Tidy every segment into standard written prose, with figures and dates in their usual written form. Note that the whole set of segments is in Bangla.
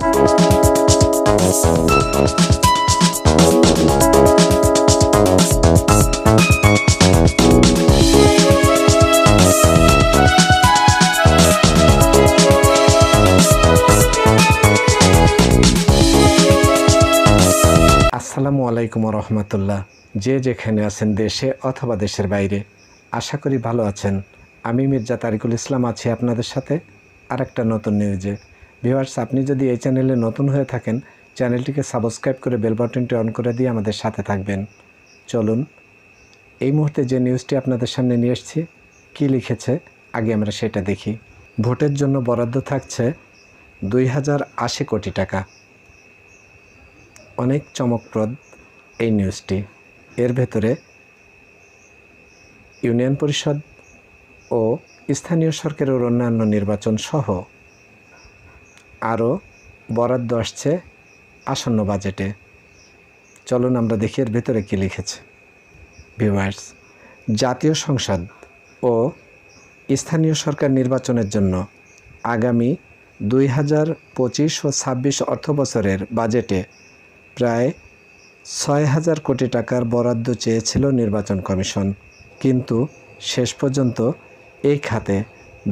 আসসালামু আলাইকুম রহমতুল্লাহ। যে যেখানে আছেন দেশে অথবা দেশের বাইরে, আশা করি ভালো আছেন। আমি মির্জা তারিকুল ইসলাম আছি আপনাদের সাথে আরেকটা নতুন নিউজে। ভিউয়ার্স, আপনি যদি এই চ্যানেলে নতুন হয়ে থাকেন, চ্যানেলটিকে সাবস্ক্রাইব করে বেল বাটনটি অন করে দিয়ে আমাদের সাথে থাকবেন। চলুন এই মুহূর্তে যে নিউজটি আপনাদের সামনে নিয়ে এসেছি, কী লিখেছে আগে আমরা সেটা দেখি। ভোটের জন্য বরাদ্দ থাকছে 2080 কোটি টাকা। অনেক চমকপ্রদ এই নিউজটি। এর ভেতরে ইউনিয়ন পরিষদ ও স্থানীয় সরকারের অন্যান্য নির্বাচন সহ আরও বরাদ্দ আসছে আসন্ন বাজেটে। চলুন আমরা দেখি এর ভেতরে কী লিখেছে। ভিউয়ার্স, জাতীয় সংসদ ও স্থানীয় সরকার নির্বাচনের জন্য আগামী 2025 ও 26 অর্থবছরের বাজেটে প্রায় 6000 কোটি টাকার বরাদ্দ চেয়েছিল নির্বাচন কমিশন, কিন্তু শেষ পর্যন্ত এই খাতে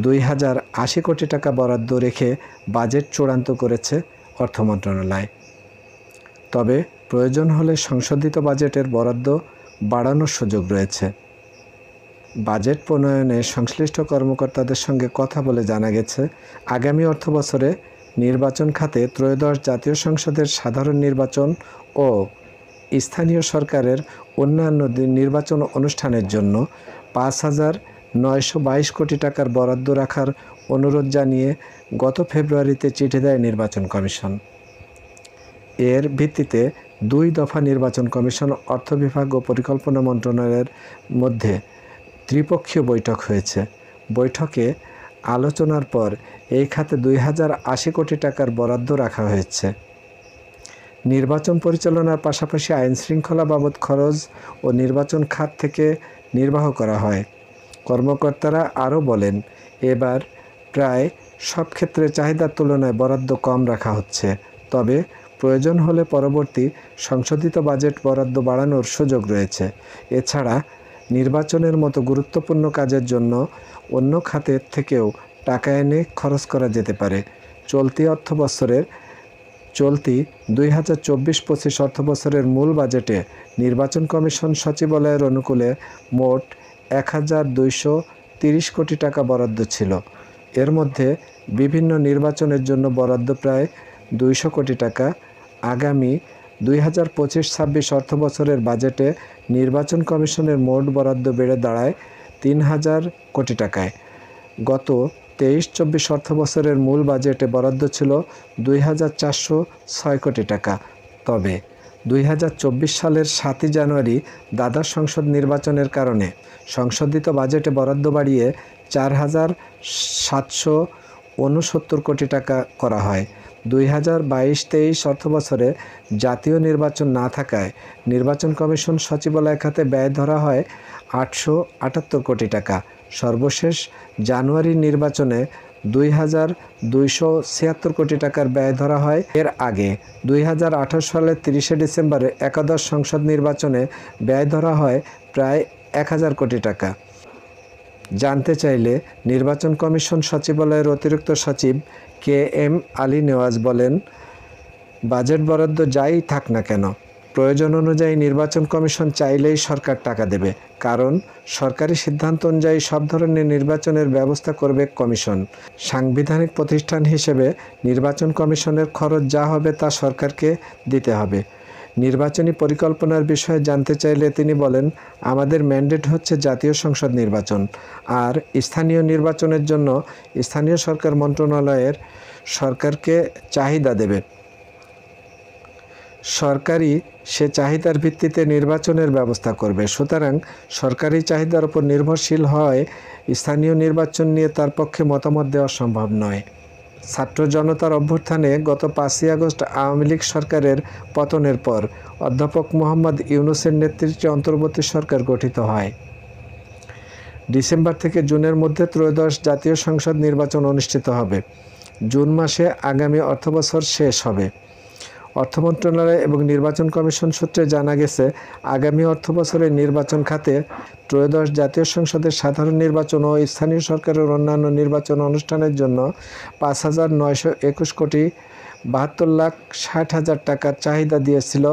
2080 কোটি টাকা বরাদ্দ রেখে বাজেট চূড়ান্ত করেছে অর্থ মন্ত্রণালয়। তবে প্রয়োজন হলে সংশোধিত বাজেটের বরাদ্দ বাড়ানোর সুযোগ রয়েছে। বাজেট প্রণয়নে সংশ্লিষ্ট কর্মকর্তাদের সঙ্গে কথা বলে জানা গেছে, আগামী অর্থবছরে নির্বাচন খাতে ত্রয়োদশ জাতীয় সংসদের সাধারণ নির্বাচন ও স্থানীয় সরকারের অন্যান্য নির্বাচন অনুষ্ঠানের জন্য 5922 কোটি টাকার বরাদ্দ রাখার অনুরোধ জানিয়ে গত ফেব্রুয়ারিতে চিঠি দেয় নির্বাচন কমিশন। এর ভিত্তিতে 2 দফা নির্বাচন কমিশন, অর্থ বিভাগ ও পরিকল্পনা মন্ত্রণালয়ের মধ্যে ত্রিপক্ষীয় বৈঠক হয়েছে। বৈঠকে আলোচনার পর এই খাতে 2080 কোটি টাকার বরাদ্দ রাখা হয়েছে। নির্বাচন পরিচালনার পাশাপাশি আইন শৃঙ্খলা বাবদ খরচ ও নির্বাচন খাত থেকে নির্বাহ করা হয়। কর্মকর্তারা আরও বলেন, এবার প্রায় সব ক্ষেত্রে চাহিদার তুলনায় বরাদ্দ কম রাখা হচ্ছে, তবে প্রয়োজন হলে পরবর্তী সংশোধিত বাজেট বরাদ্দ বাড়ানোর সুযোগ রয়েছে। এছাড়া নির্বাচনের মতো গুরুত্বপূর্ণ কাজের জন্য অন্য খাতের থেকেও টাকা এনে খরচ করা যেতে পারে। চলতি 2024-25 অর্থবছরের মূল বাজেটে নির্বাচন কমিশন সচিবালয়ের অনুকূলে মোট 1230 কোটি টাকা বরাদ্দ ছিল। এর মধ্যে বিভিন্ন নির্বাচনের জন্য বরাদ্দ প্রায় 200 কোটি টাকা। আগামী 2025-26 অর্থবছরের বাজেটে নির্বাচন কমিশনের মোট বরাদ্দ বেড়ে দাঁড়ায় 3000 কোটি টাকায়। গত 23-24 অর্থবছরের মূল বাজেটে বরাদ্দ ছিল 2406 কোটি টাকা। তবে 2024 সালের 7 জানুয়ারি দ্বাদশ সংসদ নির্বাচনের কারণে সংশোধিত বাজেটে বরাদ্দ বাড়িয়ে 4769 কোটি টাকা করা হয়। 2022-23 অর্থবছরে জাতীয় নির্বাচন না থাকায় নির্বাচন কমিশন সচিবালয় খাতে ব্যয় ধরা হয় 878 কোটি টাকা। সর্বশেষ জানুয়ারি নির্বাচনে 2276 কোটি টাকার ব্যয় ধরা হয়। এর আগে 2018 সালের 30 ডিসেম্বরে একাদশ সংসদ নির্বাচনে ব্যয় ধরা হয় প্রায় 1000 কোটি টাকা। জানতে চাইলে নির্বাচন কমিশন সচিবালয়ের অতিরিক্ত সচিব KM আলী নেওয়াজ বলেন, বাজেট বরাদ্দ যাই থাক না কেন, প্রয়োজন অনুযায়ী নির্বাচন কমিশন চাইলেই সরকার টাকা দেবে, কারণ সরকারি সিদ্ধান্ত অনুযায়ী সব ধরনের নির্বাচনের ব্যবস্থা করবে কমিশন। সাংবিধানিক প্রতিষ্ঠান হিসেবে নির্বাচন কমিশনের খরচ যা হবে তা সরকারকে দিতে হবে। নির্বাচনী পরিকল্পনার বিষয়ে জানতে চাইলে তিনি বলেন, আমাদের ম্যান্ডেট হচ্ছে জাতীয় সংসদ নির্বাচন, আর স্থানীয় নির্বাচনের জন্য স্থানীয় সরকার মন্ত্রণালয়ের সরকারকে চাহিদা দেবে। সরকারই সে চাহিদার ভিত্তিতে নির্বাচনের ব্যবস্থা করবে। সুতরাং সরকারি চাহিদার উপর নির্ভরশীল হয় স্থানীয় নির্বাচন নিয়ে তার পক্ষে মতামত দেওয়া সম্ভব নয়। ছাত্র জনতার অভ্যুত্থানে গত 5ই আগস্ট আওয়ামী লীগ সরকারের পতনের পর অধ্যাপক মোহাম্মদ ইউনূসের নেতৃত্বে অন্তর্বর্তী সরকার গঠিত হয়। ডিসেম্বর থেকে জুনের মধ্যে ত্রয়োদশ জাতীয় সংসদ নির্বাচন অনুষ্ঠিত হবে। জুন মাসে আগামী অর্থবছর শেষ হবে। অর্থ মন্ত্রণালয় এবং নির্বাচন কমিশন সূত্রে জানা গেছে, আগামী অর্থবছরে নির্বাচন খাতে ত্রয়োদশ জাতীয় সংসদের সাধারণ নির্বাচন ও স্থানীয় সরকারের অন্যান্য নির্বাচন অনুষ্ঠানের জন্য ৫,৯২১ কোটি ৭২,৬০,০০০ টাকার চাহিদা দিয়েছিল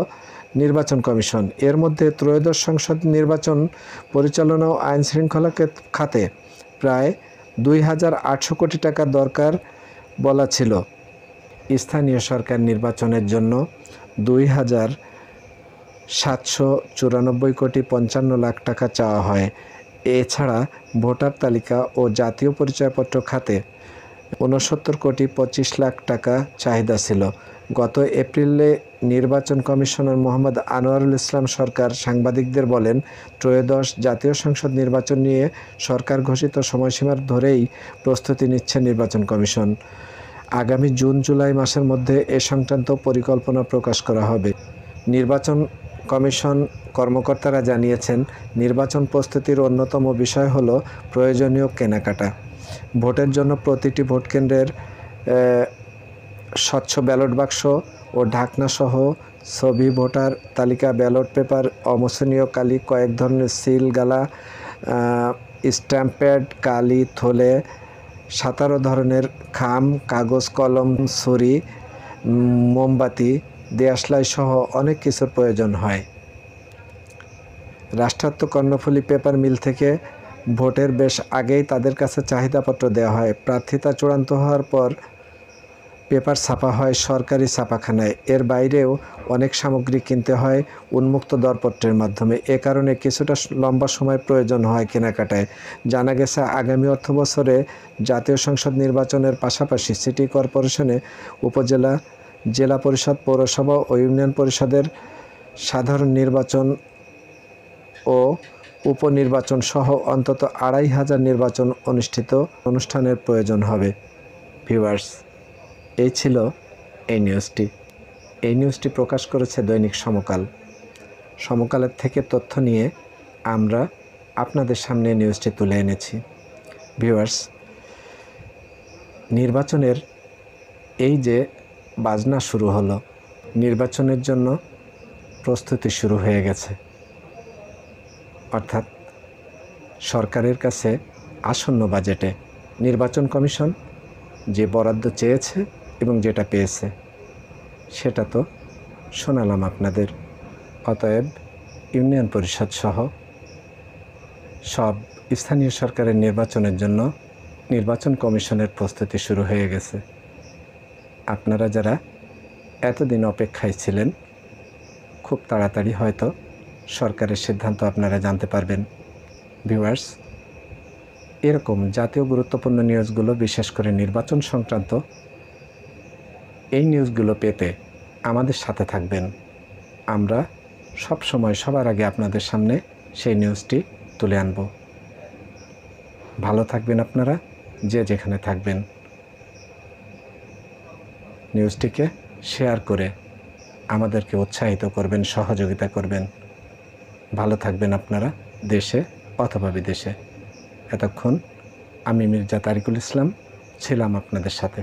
নির্বাচন কমিশন। এর মধ্যে ত্রয়োদশ সংসদ নির্বাচন পরিচালনা ও আইন শৃঙ্খলা খাতে প্রায় ২,৮০০ কোটি টাকা দরকার বলা ছিল। স্থানীয় সরকার নির্বাচনের জন্য ২,৭৯৪ কোটি ৫৫ লাখ টাকা চাওয়া হয়। এছাড়া ভোটার তালিকা ও জাতীয় পরিচয়পত্র খাতে ৬৯ কোটি ২৫ লাখ টাকা চাহিদা ছিল। গত এপ্রিলে নির্বাচন কমিশনার মোহাম্মদ আনোয়ারুল ইসলাম সরকার সাংবাদিকদের বলেন, ত্রয়োদশ জাতীয় সংসদ নির্বাচন নিয়ে সরকার ঘোষিত সময়সীমার ধরেই প্রস্তুতি নিচ্ছে নির্বাচন কমিশন। আগামী জুন-জুলাই মাসের মধ্যে এ সংক্রান্ত পরিকল্পনা প্রকাশ করা হবে। নির্বাচন কমিশন কর্মকর্তারা জানিয়েছেন, নির্বাচন প্রস্তুতির অন্যতম বিষয় হল প্রয়োজনীয় কেনাকাটা। ভোটের জন্য প্রতিটি ভোটকেন্দ্রের স্বচ্ছ ব্যালট বাক্স ও ঢাকনাসহ ছবি, ভোটার তালিকা, ব্যালট পেপার, অমোচনীয় কালি, কয়েক ধরনের সিল, গালা, স্ট্যাম্প প্যাড, কালি, থলে, ১৭ ধরনের খাম, কাগজ, কলম, ছুরি, মোমবাতি, দেশলাই সহ অনেক কিছুর প্রয়োজন হয়। রাষ্ট্রায়ত্ত কর্ণফুলী পেপার মিল থেকে ভোটের বেশ আগেই তাদের কাছে চাহিদাপত্র দেওয়া হয়। প্রার্থিতা চূড়ান্ত হওয়ার পর পেপার ছাপা হয় সরকারি ছাপাখানায়। এর বাইরেও অনেক সামগ্রী কিনতে হয় উন্মুক্ত দরপত্রের মাধ্যমে। এ কারণে কিছুটা লম্বা সময় প্রয়োজন হয় কেনাকাটায়। জানা গেছে, আগামী অর্থবছরে জাতীয় সংসদ নির্বাচনের পাশাপাশি সিটি কর্পোরেশনে, উপজেলা, জেলা পরিষদ, পৌরসভা ও ইউনিয়ন পরিষদের সাধারণ নির্বাচন ও উপনির্বাচন সহ অন্তত ২৫০০ নির্বাচন অনুষ্ঠানের প্রয়োজন হবে। ভিউয়ার্স, এই ছিল এই নিউজটি। এই নিউজটি প্রকাশ করেছে দৈনিক সমকাল। সমকালের থেকে তথ্য নিয়ে আমরা আপনাদের সামনে নিউজটি তুলে এনেছি। ভিউয়ার্স, নির্বাচনের এই যে বাজনা শুরু হলো, নির্বাচনের জন্য প্রস্তুতি শুরু হয়ে গেছে। অর্থাৎ সরকারের কাছে আসন্ন বাজেটে নির্বাচন কমিশন যে বরাদ্দ চেয়েছে এবং যেটা পেয়েছে সেটা তো শোনালাম আপনাদের। অতএব ইউনিয়ন পরিষদ সহ সব স্থানীয় সরকারের নির্বাচনের জন্য নির্বাচন কমিশনের প্রস্তুতি শুরু হয়ে গেছে। আপনারা যারা এতদিন অপেক্ষায় ছিলেন, খুব তাড়াতাড়ি হয়তো সরকারের সিদ্ধান্ত আপনারা জানতে পারবেন। ভিউয়ার্স, এরকম জাতীয় গুরুত্বপূর্ণ নিউজগুলো, বিশেষ করে নির্বাচন সংক্রান্ত এই নিউজগুলো পেতে আমাদের সাথে থাকবেন। আমরা সব সময় সবার আগে আপনাদের সামনে সেই নিউজটি তুলে আনব। ভালো থাকবেন আপনারা, যে যেখানে থাকবেন। নিউজটিকে শেয়ার করে আমাদেরকে উৎসাহিত করবেন, সহযোগিতা করবেন। ভালো থাকবেন আপনারা, দেশে অথবা বিদেশে। এতক্ষণ আমি মির্জা তারিকুল ইসলাম ছিলাম আপনাদের সাথে।